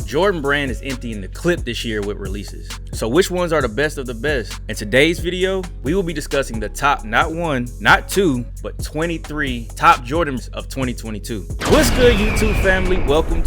Jordan brand is emptying the clip this year with releases. So which ones are the best of the best? In today's video, we will be discussing the top not 1, not 2, but 23 top Jordans of 2022. What's good, YouTube family? Welcome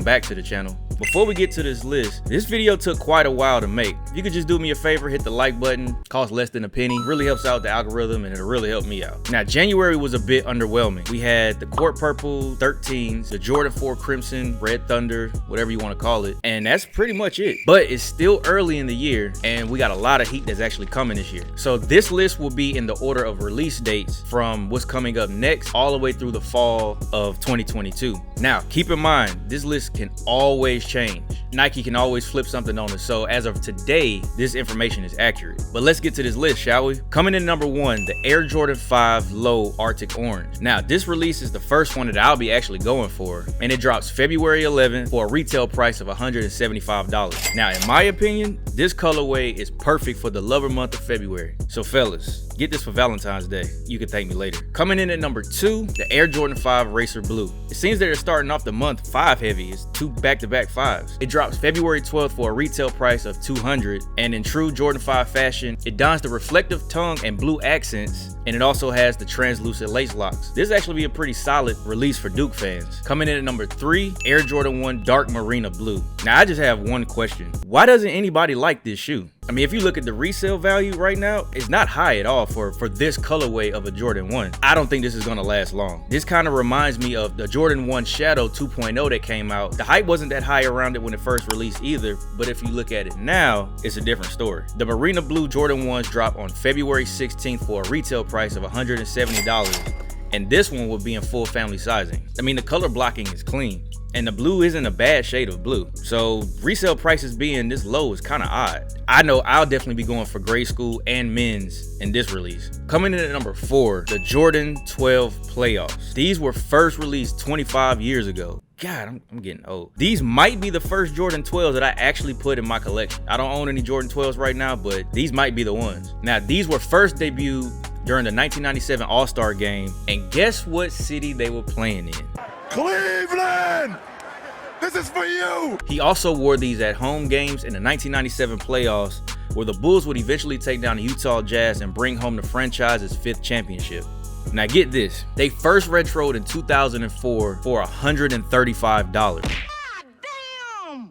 back to the channel. Before we get to this list, this video took quite a while to make. If you could just do me a favor, hit the like button, costs less than a penny, really helps out the algorithm and it'll really help me out. Now, January was a bit underwhelming. We had the Court Purple 13s, the Jordan 4 Crimson, Red Thunder, whatever you want to call it, and that's pretty much it. But it's still early in the year and we got a lot of heat that's actually coming this year. So this list will be in the order of release dates from what's coming up next all the way through the fall of 2022. Now, keep in mind, this list can always change. Nike can always flip something on us, so as of today, this information is accurate. But let's get to this list, shall we? Coming in number 1, the Air Jordan 5 Low Arctic Orange. Now, this release is the first one that I'll be actually going for, and it drops February 11th for a retail price of $175. Now, in my opinion, this colorway is perfect for the lover month of February. So fellas, get this for Valentine's Day. You can thank me later. Coming in at number 2, the Air Jordan 5 Racer Blue. It seems that they're starting off the month 5 heavy. It's 2 back-to-back 5s. It drops February 12th for a retail price of $200, and in true Jordan 5 fashion, it dons the reflective tongue and blue accents, and it also has the translucent lace locks. This actually be a pretty solid release for Duke fans. Coming in at number 3, Air Jordan 1 Dark Marina Blue. Now, I just have one question. Why doesn't anybody like this shoe? I mean, if you look at the resale value right now, it's not high at all for this colorway of a Jordan 1. I don't think this is gonna last long. This kind of reminds me of the Jordan 1 Shadow 2.0 that came out. The hype wasn't that high around it when it first released either, but if you look at it now, it's a different story. The Marina Blue Jordan 1s drop on February 16th for a retail price of $170, and this one will be in full family sizing. I mean, the color blocking is clean, and the blue isn't a bad shade of blue. So resale prices being this low is kind of odd. I know I'll definitely be going for grade school and men's in this release. Coming in at number 4, the Jordan 12 Playoffs. These were first released 25 years ago. God, I'm getting old. These might be the first Jordan 12s that I actually put in my collection. I don't own any Jordan 12s right now, but these might be the ones. Now, these were first debuted during the 1997 All-Star Game, and guess what city they were playing in? Cleveland! This is for you! He also wore these at home games in the 1997 playoffs, where the Bulls would eventually take down the Utah Jazz and bring home the franchise's 5th championship. Now get this, they first retroed in 2004 for $135.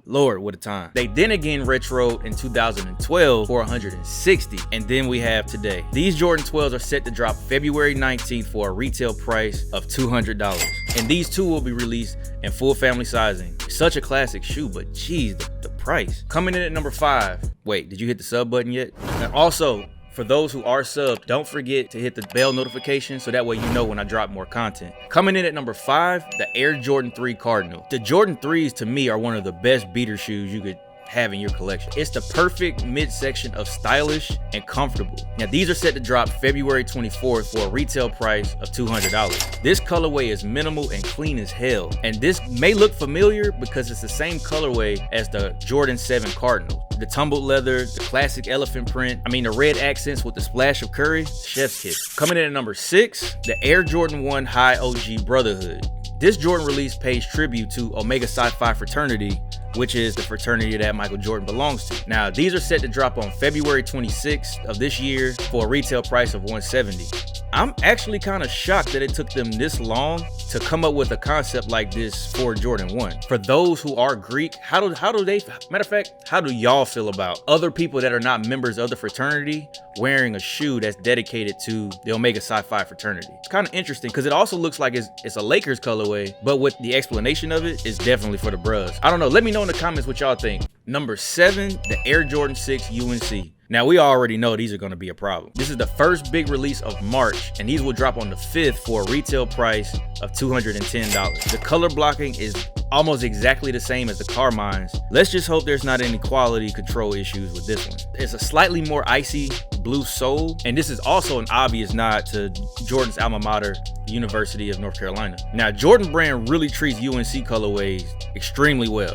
Lord, what a time. They then again retroed in 2012 for $160, and then we have today. These Jordan 12s are set to drop February 19th for a retail price of $200, and these two will be released in full family sizing. Such a classic shoe, but geez, the price. Coming in at number 5. Wait, did you hit the sub button yet? And also, for those who are subbed, don't forget to hit the bell notification so that way you know when I drop more content. Coming in at number 5, the Air Jordan 3 Cardinal. The Jordan 3s to me are one of the best beater shoes you could have in your collection. It's the perfect midsection of stylish and comfortable. Now, these are set to drop February 24th for a retail price of $200. This colorway is minimal and clean as hell, and this may look familiar because it's the same colorway as the Jordan 7 Cardinal. The tumbled leather, the classic elephant print, I mean the red accents with the splash of curry, chef's kiss. Coming in at number 6, the Air Jordan 1 High OG Brotherhood. This Jordan release pays tribute to Omega Psi Phi fraternity, which is the fraternity that Michael Jordan belongs to. Now, these are set to drop on February 26th of this year for a retail price of $170. I'm actually kind of shocked that it took them this long to come up with a concept like this for Jordan 1. For those who are Greek, how do they, matter of fact, how do y'all feel about other people that are not members of the fraternity wearing a shoe that's dedicated to the Omega Psi Phi fraternity? It's kind of interesting because it also looks like it's a Lakers colorway, but with the explanation of it, it's definitely for the bros. I don't know, let me know in the comments what y'all think. Number 7, the Air Jordan 6 UNC. Now, we already know these are going to be a problem. This is the first big release of March, and these will drop on the 5th for a retail price of $210. The color blocking is almost exactly the same as the Carmines. Let's just hope there's not any quality control issues with this one. It's a slightly more icy blue sole, and this is also an obvious nod to Jordan's alma mater, the University of North Carolina. Now, Jordan brand really treats UNC colorways extremely well.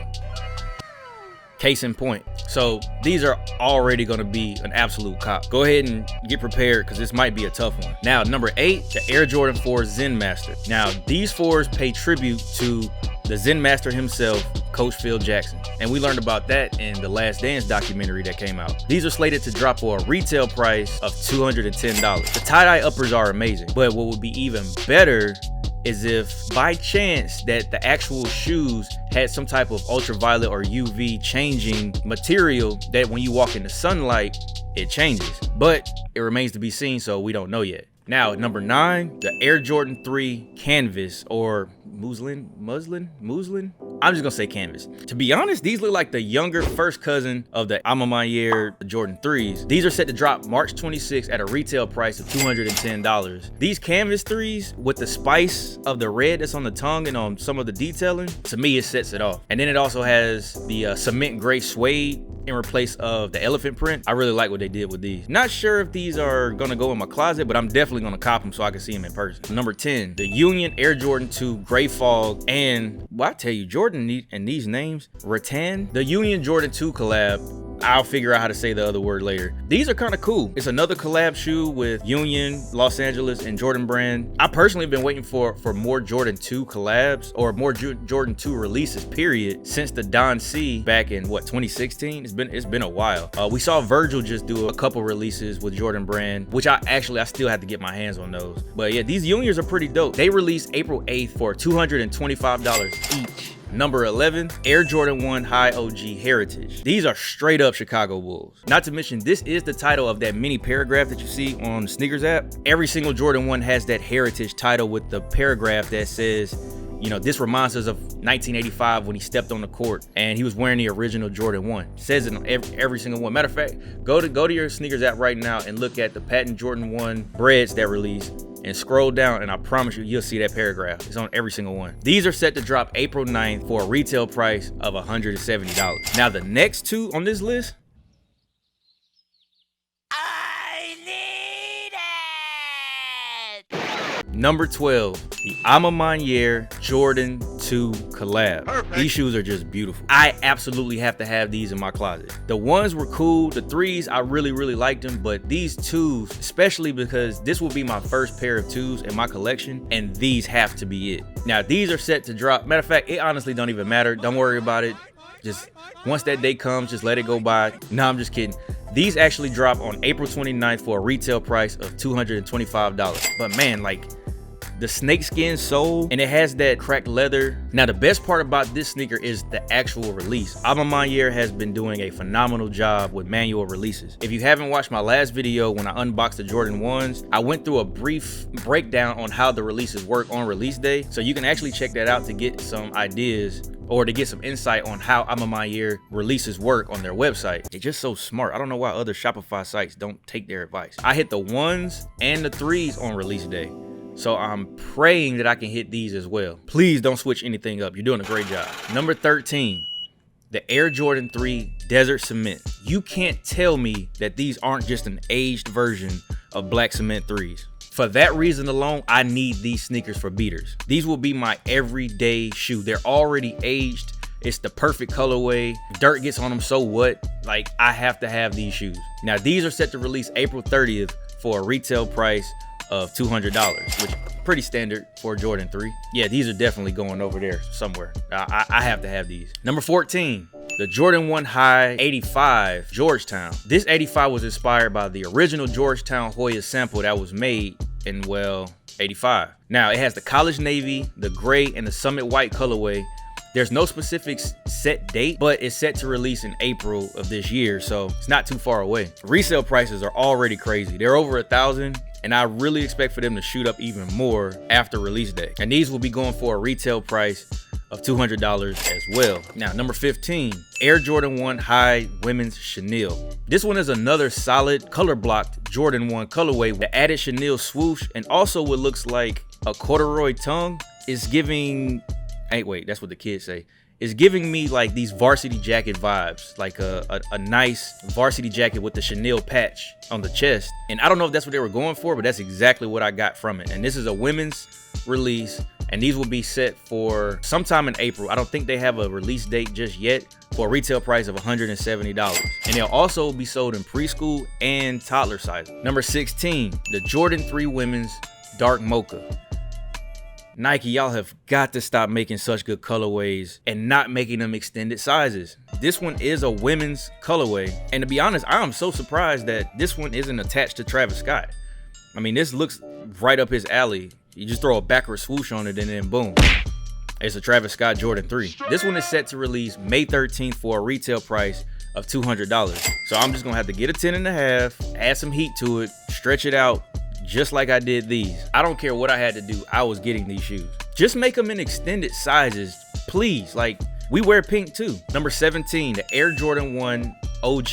Case in point. So these are already going to be an absolute cop. Go ahead and get prepared because this might be a tough one. Now, number 8, the Air Jordan 4 Zen Master. Now, these 4s pay tribute to the Zen master himself, Coach Phil Jackson. And we learned about that in the Last Dance documentary that came out. These are slated to drop for a retail price of $210. The tie-dye uppers are amazing, but what would be even better is if by chance that the actual shoes had some type of ultraviolet or UV changing material that when you walk in the sunlight, it changes. But it remains to be seen, so we don't know yet. Now, at number 9, the Air Jordan 3 Canvas, or Muslin? I'm just gonna say Canvas. To be honest, these look like the younger first cousin of the Amamanier Jordan 3s. These are set to drop March 26th at a retail price of $210. These Canvas 3s, with the spice of the red that's on the tongue and on some of the detailing, to me, it sets it off. And then it also has the cement gray suede in replace of the elephant print. I really like what they did with these. Not sure if these are gonna go in my closet, but I'm definitely gonna cop them so I can see them in person. Number 10, the Union Air Jordan 2 Gray Fog, and well, I tell you, Jordan and these names, Rattan, the Union Jordan 2 collab. I'll figure out how to say the other word later. These are kind of cool. It's another collab shoe with Union, Los Angeles, and Jordan Brand. I personally have been waiting for more Jordan 2 collabs or more Jordan 2 releases, period, since the Don C back in what, 2016? It's been a while. We saw Virgil just do a couple releases with Jordan Brand, which I still have to get my hands on those. But yeah, these Unions are pretty dope. They released April 8th for $225 each. Number 11, Air Jordan 1 High OG Heritage. These are straight up Chicago Bulls. Not to mention, this is the title of that mini paragraph that you see on the sneakers app. Every single Jordan 1 has that Heritage title with the paragraph that says, you know, this reminds us of 1985 when he stepped on the court and he was wearing the original Jordan 1. It says it on every single one. Matter of fact, go to your sneakers app right now and look at the patent Jordan 1 breads that released and scroll down, and I promise you'll see that paragraph. It's on every single one. These are set to drop April 9th for a retail price of $170. Now, the next two on this list, I need it! Number 12, the Amamanier Jordan 2 collab. Perfect. These shoes are just beautiful. I absolutely have to have these in my closet. The ones were cool. The 3s, I really liked them, but these 2s, especially because this will be my first pair of 2s in my collection, and these have to be it. Now, these are set to drop. Matter of fact, it honestly don't even matter. Don't worry about it. Just once that day comes, just let it go by. No, I'm just kidding. These actually drop on April 29th for a retail price of $225. But man, like, the snakeskin sole, and it has that cracked leather. Now, the best part about this sneaker is the actual release. Amamanier has been doing a phenomenal job with manual releases. If you haven't watched my last video when I unboxed the Jordan 1s, I went through a brief breakdown on how the releases work on release day. So you can actually check that out to get some ideas or to get some insight on how Amamanier releases work on their website. They're just so smart. I don't know why other Shopify sites don't take their advice. I hit the 1s and the 3s on release day. So I'm praying that I can hit these as well. Please don't switch anything up. You're doing a great job. Number 13, the Air Jordan 3 Desert Cement. You can't tell me that these aren't just an aged version of black cement 3s. For that reason alone, I need these sneakers for beaters. These will be my everyday shoe. They're already aged. It's the perfect colorway. Dirt gets on them, so what? Like, I have to have these shoes. Now, these are set to release April 30th for a retail price of $200, which is pretty standard for Jordan 3. Yeah, these are definitely going over there somewhere. I have to have these. Number 14, the Jordan 1 High 85 Georgetown. This 85 was inspired by the original Georgetown Hoya sample that was made in, well, 85. Now, it has the college navy, the gray, and the summit white colorway. There's no specific set date, but it's set to release in April of this year, so it's not too far away. Resale prices are already crazy. They're over $1,000, and I really expect for them to shoot up even more after release day. And these will be going for a retail price of $200 as well. Now, number 15, Air Jordan 1 High Women's Chenille. This one is another solid color blocked Jordan 1 colorway with the added chenille swoosh and also what looks like a corduroy tongue. Is giving, hey, wait, that's what the kids say. It's giving me like these varsity jacket vibes, like a nice varsity jacket with the chenille patch on the chest. And I don't know if that's what they were going for, but that's exactly what I got from it. And this is a women's release, and these will be set for sometime in April. I don't think they have a release date just yet, for a retail price of $170. And they'll also be sold in preschool and toddler size. Number 16, the Jordan 3 Women's Dark Mocha. Nike, y'all have got to stop making such good colorways and not making them extended sizes. This one is a women's colorway, and to be honest, I am so surprised that this one isn't attached to Travis Scott. I mean, this looks right up his alley. You just throw a backward swoosh on it and then boom. It's a Travis Scott Jordan 3. This one is set to release May 13th for a retail price of $200. So I'm just gonna have to get a 10.5, add some heat to it, stretch it out, just like I did these. I don't care what I had to do, I was getting these shoes. Just make them in extended sizes, please. Like, we wear pink too. Number 17, the Air Jordan 1 OG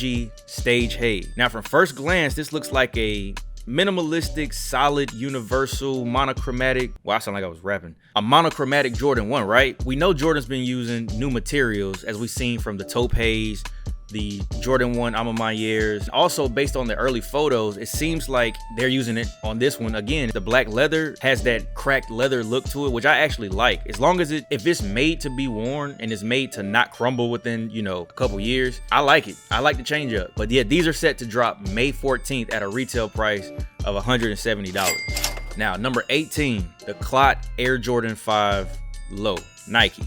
Stage HAZE. Now from first glance, this looks like a minimalistic, solid, universal, monochromatic. Well, I sound like I was rapping. A monochromatic Jordan 1, right? We know Jordan's been using new materials, as we've seen from the taupe haze, the Jordan 1 Amamayears. Also, based on the early photos, it seems like they're using it on this one. Again, the black leather has that cracked leather look to it, which I actually like. As long as if it's made to be worn and it's made to not crumble within, you know, a couple years, I like it. I like the change up. But yeah, these are set to drop May 14th at a retail price of $170. Now, number 18, the CLOT Air Jordan 5 Low, Nike.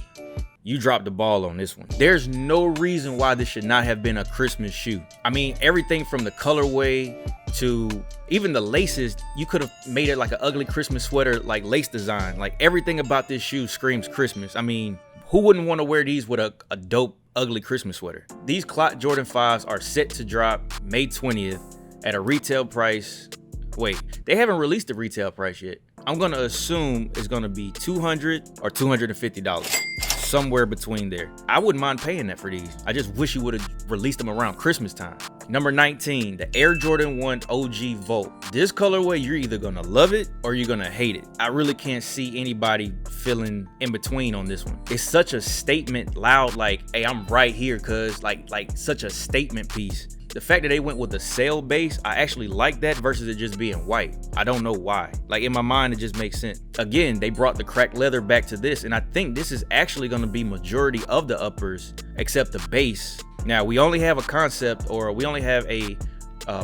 You dropped the ball on this one. There's no reason why this should not have been a Christmas shoe. I mean, everything from the colorway to even the laces, you could have made it like an ugly Christmas sweater, like lace design. Like, everything about this shoe screams Christmas. I mean, who wouldn't want to wear these with a dope, ugly Christmas sweater? These CLOT Jordan 5s are set to drop May 20th at a retail price. Wait, they haven't released the retail price yet. I'm gonna assume it's gonna be $200 or $250. Somewhere between there. I wouldn't mind paying that for these. I just wish you would have released them around Christmas time. Number 19, the Air Jordan 1 OG Volt. This colorway, you're either gonna love it or you're gonna hate it. I really can't see anybody feeling in between on this one. It's such a statement, loud, like, hey, I'm right here, cuz like such a statement piece. The fact that they went with the sail base, I actually like that versus it just being white. I don't know why. Like, in my mind, it just makes sense. Again, they brought the cracked leather back to this, and I think this is actually gonna be majority of the uppers, except the base. Now, we only have a concept, or we only have a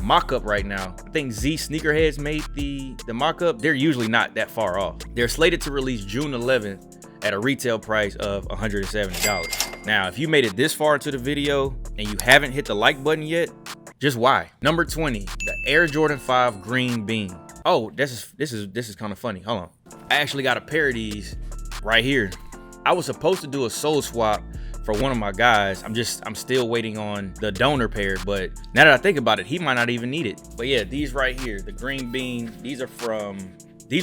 mock-up right now. I think Z Sneakerheads made the mock-up. They're usually not that far off. They're slated to release June 11th at a retail price of $170. Now, if you made it this far into the video and you haven't hit the like button yet, just why? Number 20, the Air Jordan 5 Green Bean. Oh, this is kind of funny. Hold on. I actually got a pair of these right here. I was supposed to do a soul swap for one of my guys. I'm still waiting on the donor pair, but now that I think about it, he might not even need it. But yeah, these right here, the Green Bean, these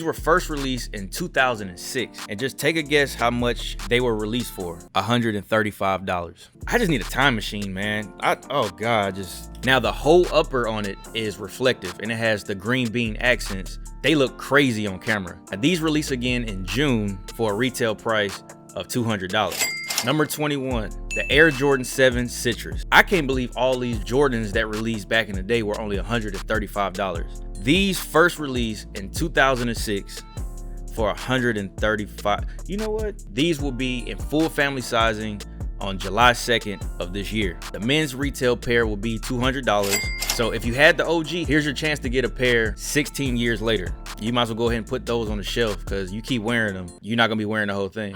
were first released in 2006. And just take a guess how much they were released for. $135. I just need a time machine, man. Oh God, now the whole upper on it is reflective and it has the green bean accents. They look crazy on camera. And these release again in June for a retail price of $200. Number 21, the Air Jordan 7 Citrus. I can't believe all these Jordans that released back in the day were only $135. These first released in 2006 for $135. You know what? These will be in full family sizing on July 2nd of this year. The men's retail pair will be $200. So if you had the OG, here's your chance to get a pair 16 years later. You might as well go ahead and put those on the shelf because you keep wearing them. You're not gonna be wearing the whole thing.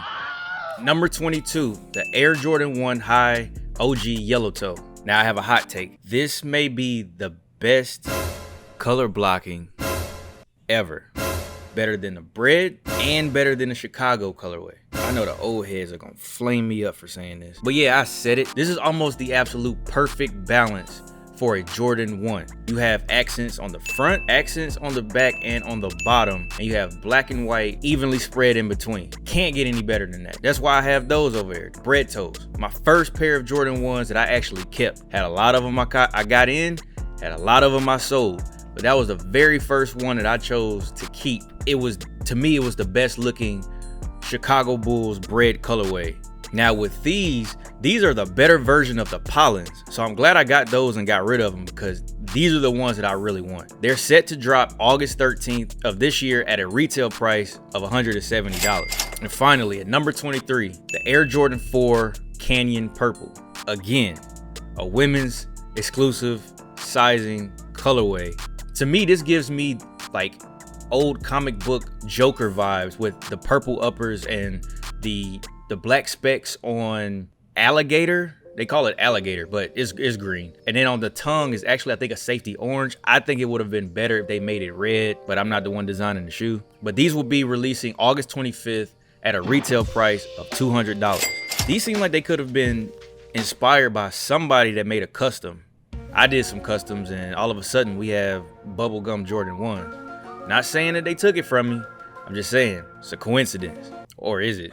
Number 22, the Air Jordan 1 High OG Yellow Toe. Now I have a hot take. This may be the best color blocking ever. Better than the Bread and better than the Chicago colorway. I know the old heads are gonna flame me up for saying this, but yeah, I said it. This is almost the absolute perfect balance for a Jordan 1. You have accents on the front, accents on the back and on the bottom, and you have black and white evenly spread in between. Can't get any better than that. That's why I have those over here, bread toes. My first pair of Jordan 1s that I actually kept. Had a lot of them I got in, had a lot of them I sold, but that was the very first one that I chose to keep. It was, to me, it was the best looking Chicago Bulls bread colorway. Now with these are the better version of the Pollens. So I'm glad I got those and got rid of them because these are the ones that I really want. They're set to drop August 13th of this year at a retail price of $170. And finally, at number 23, the Air Jordan 4 Canyon Purple. Again, a women's exclusive sizing colorway. To me, this gives me like old comic book Joker vibes with the purple uppers and the black specks on alligator. They call it alligator, but it's green. And then on the tongue is actually, I think, a safety orange. I think it would have been better if they made it red, but I'm not the one designing the shoe. But these will be releasing August 25th at a retail price of $200. These seem like they could have been inspired by somebody that made a custom. I did some customs and all of a sudden we have bubblegum Jordan 1. Not saying that they took it from me. I'm just saying it's a coincidence. Or is it?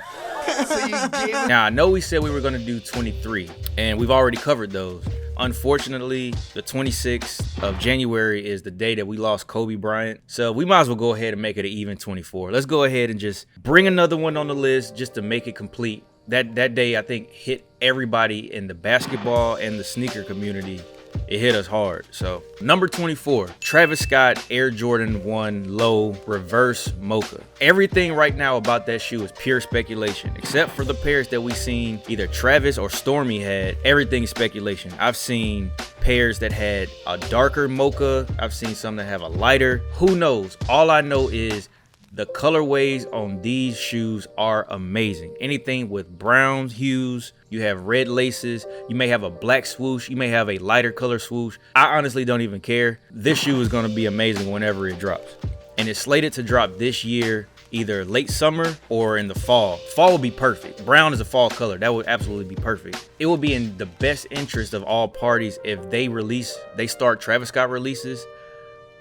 Now, I know we said we were going to do 23, and we've already covered those. Unfortunately, the 26th of January is the day that we lost Kobe Bryant. So we might as well go ahead and make it an even 24. Let's go ahead and just bring another one on the list just to make it complete. That day, I think, hit everybody in the basketball and the sneaker community. It hit us hard. So number 24, Travis Scott Air Jordan 1 Low Reverse Mocha. Everything right now about that shoe is pure speculation, except for the pairs that we seen either Travis or Stormy had. Everything is speculation. I've seen pairs that had a darker mocha. I've seen some that have a lighter. Who knows? All I know is the colorways on these shoes are amazing. Anything with brown hues, you have red laces, you may have a black swoosh, you may have a lighter color swoosh. I honestly don't even care. This shoe is going to be amazing whenever it drops. And it's slated to drop this year, either late summer or in the fall. Fall will be perfect. Brown is a fall color. That would absolutely be perfect. It would be in the best interest of all parties if they start Travis Scott releases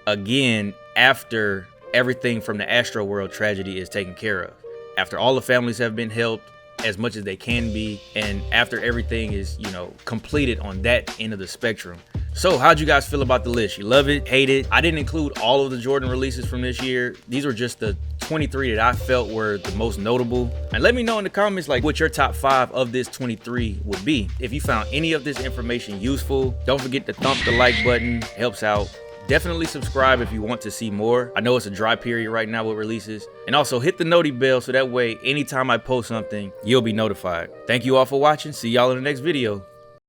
again after everything from the Astroworld tragedy is taken care of. After all the families have been helped as much as they can be, and after everything is, completed on that end of the spectrum. So how'd you guys feel about the list? You love it, hate it? I didn't include all of the Jordan releases from this year. These were just the 23 that I felt were the most notable. And let me know in the comments what your top 5 of this 23 would be. If you found any of this information useful, don't forget to thump the like button. It helps out. Definitely subscribe if you want to see more. I know it's a dry period right now with releases. And also hit the noti bell so that way anytime I post something, you'll be notified. Thank you all for watching. See y'all in the next video.